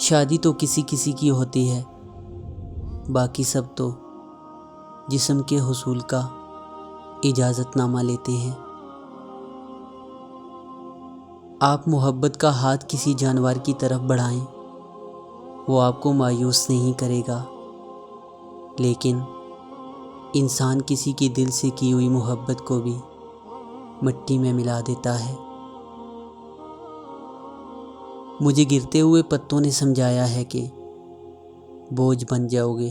شادی تو کسی کسی کی ہوتی ہے، باقی سب تو جسم کے حصول کا اجازت نامہ لیتے ہیں۔ آپ محبت کا ہاتھ کسی جانور کی طرف بڑھائیں، وہ آپ کو مایوس نہیں کرے گا، لیکن انسان کسی کی دل سے کی ہوئی محبت کو بھی مٹی میں ملا دیتا ہے۔ مجھے گرتے ہوئے پتوں نے سمجھایا ہے کہ بوجھ بن جاؤ گے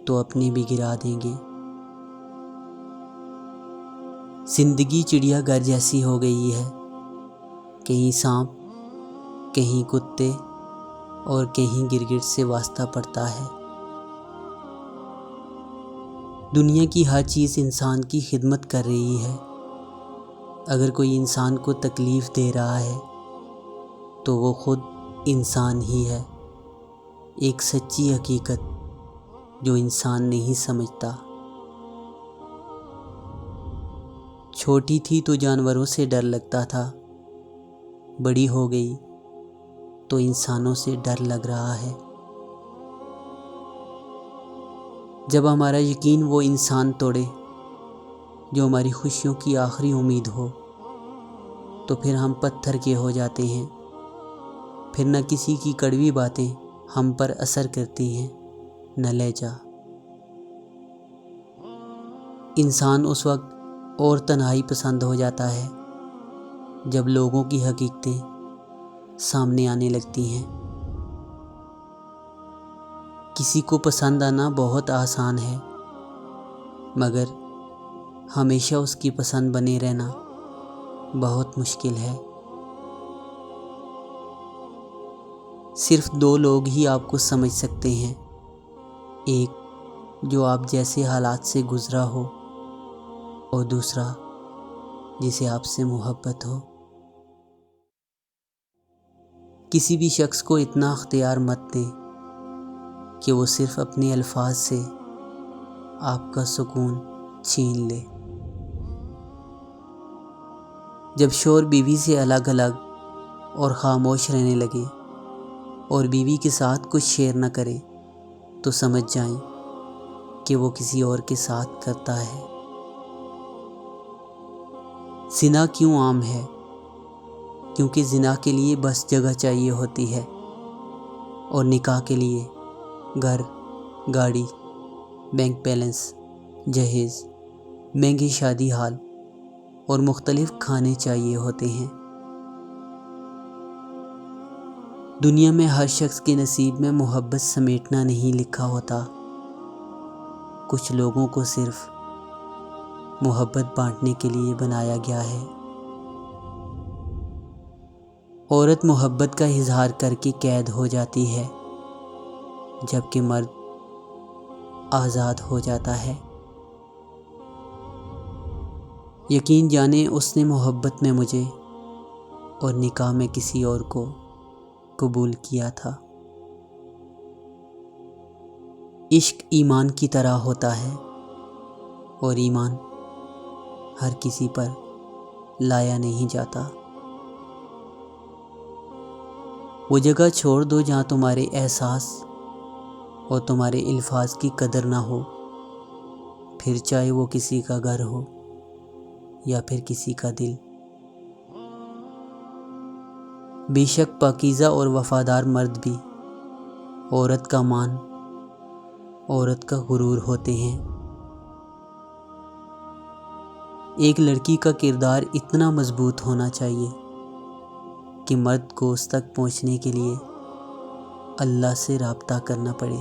تو اپنے بھی گرا دیں گے۔ زندگی چڑیا گھر جیسی ہو گئی ہے، کہیں سانپ، کہیں کتے اور کہیں گرگٹ سے واسطہ پڑتا ہے۔ دنیا کی ہر چیز انسان کی خدمت کر رہی ہے۔ اگر کوئی انسان کو تکلیف دے رہا ہے تو وہ خود انسان ہی ہے، ایک سچی حقیقت جو انسان نہیں سمجھتا۔ چھوٹی تھی تو جانوروں سے ڈر لگتا تھا، بڑی ہو گئی تو انسانوں سے ڈر لگ رہا ہے۔ جب ہمارا یقین وہ انسان توڑے جو ہماری خوشیوں کی آخری امید ہو، تو پھر ہم پتھر کے ہو جاتے ہیں۔ پھر نہ کسی کی کڑوی باتیں ہم پر اثر کرتی ہیں، نہ لہجہ۔ انسان اس وقت اور تنہائی پسند ہو جاتا ہے جب لوگوں کی حقیقتیں سامنے آنے لگتی ہیں۔ کسی کو پسند آنا بہت آسان ہے، مگر ہمیشہ اس کی پسند بنے رہنا بہت مشکل ہے۔ صرف دو لوگ ہی آپ کو سمجھ سکتے ہیں، ایک جو آپ جیسے حالات سے گزرا ہو اور دوسرا جسے آپ سے محبت ہو۔ کسی بھی شخص کو اتنا اختیار مت دیں کہ وہ صرف اپنے الفاظ سے آپ کا سکون چھین لے۔ جب شوہر بیوی سے الگ الگ اور خاموش رہنے لگے اور بیوی کے ساتھ کچھ شیئر نہ کرے تو سمجھ جائیں کہ وہ کسی اور کے ساتھ کرتا ہے۔ زنا کیوں عام ہے؟ کیونکہ زنا کے لیے بس جگہ چاہیے ہوتی ہے، اور نکاح کے لیے گھر، گاڑی، بینک بیلنس، جہیز، مہنگے شادی ہال اور مختلف کھانے چاہیے ہوتے ہیں۔ دنیا میں ہر شخص کے نصیب میں محبت سمیٹنا نہیں لکھا ہوتا۔ کچھ لوگوں کو صرف محبت بانٹنے کے لیے بنایا گیا ہے۔ عورت محبت کا اظہار کر کے قید ہو جاتی ہے، جبکہ مرد آزاد ہو جاتا ہے۔ یقین جانے اس نے محبت میں مجھے اور نکاح میں کسی اور کو قبول کیا تھا۔ عشق ایمان کی طرح ہوتا ہے، اور ایمان ہر کسی پر لایا نہیں جاتا۔ وہ جگہ چھوڑ دو جہاں تمہارے احساس اور تمہارے الفاظ کی قدر نہ ہو، پھر چاہے وہ کسی کا گھر ہو یا پھر کسی کا دل۔ بے شک پاکیزہ اور وفادار مرد بھی عورت کا مان، عورت کا غرور ہوتے ہیں۔ ایک لڑکی کا کردار اتنا مضبوط ہونا چاہیے کہ مرد کو اس تک پہنچنے کے لیے اللہ سے رابطہ کرنا پڑے۔